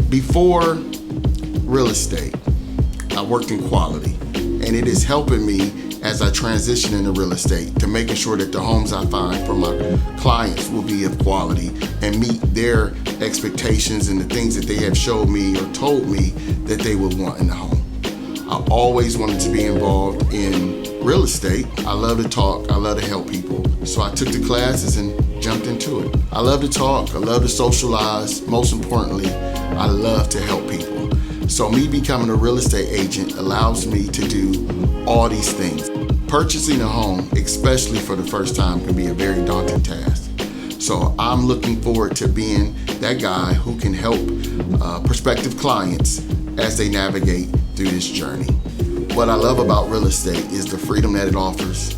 Before real estate, I worked in quality, and it is helping me as I transition into real estate to making sure that the homes I find for my clients will be of quality and meet their expectations and the things that they have showed me or told me that they would want in the home. I always wanted to be involved in real estate. I love to talk, I love to help people. So I took the classes and jumped into it. I love to talk, I love to socialize. Most importantly, I love to help people. So me becoming a real estate agent allows me to do all these things. Purchasing a home, especially for the first time, can be a very daunting task. So I'm looking forward to being that guy who can help prospective clients as they navigate through this journey. What I love about real estate is the freedom that it offers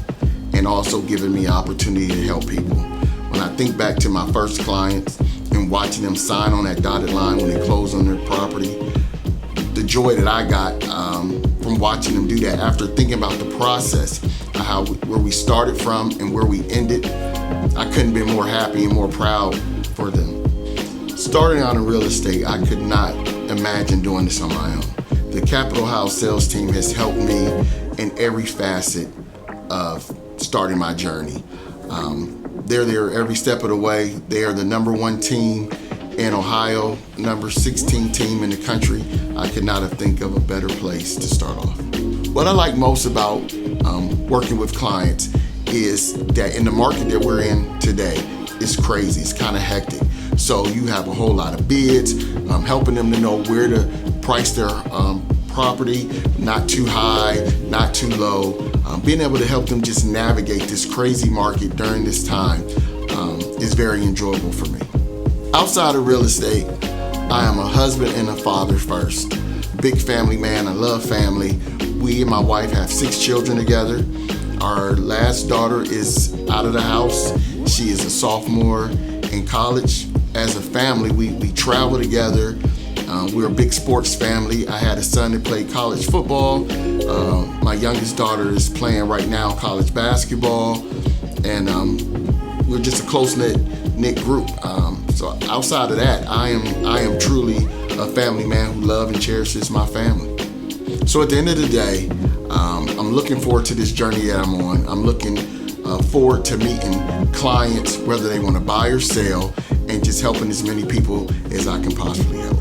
and also giving me opportunity to help people. When I think back to my first clients and watching them sign on that dotted line when they close on their property, the joy that I got from watching them do that after thinking about the process, where we started from and where we ended, I couldn't be more happy and more proud for them. Starting out in real estate, I could not imagine doing this on my own. The Capitol House sales team has helped me in every facet of starting my journey. They're there every step of the way. They are the #1 team in Ohio, #16 team in the country. I could not have think of a better place to start off. What I like most about working with clients is that in the market that we're in today, it's crazy, it's kind of hectic. So you have a whole lot of bids, helping them to know where to price their property, not too high, not too low. Being able to help them just navigate this crazy market during this time is very enjoyable for me. Outside of real estate, I am a husband and a father first. Big family man, I love family. We and my wife have 6 children together. Our last daughter is out of the house. She is a sophomore in college. As a family, we travel together. We're a big sports family. I had a son that played college football. My youngest daughter is playing right now college basketball. And we're just a close-knit group. So outside of that, I am truly a family man who loves and cherishes my family. So at the end of the day, I'm looking forward to this journey that I'm on. I'm looking forward to meeting clients, whether they want to buy or sell, and just helping as many people as I can possibly help.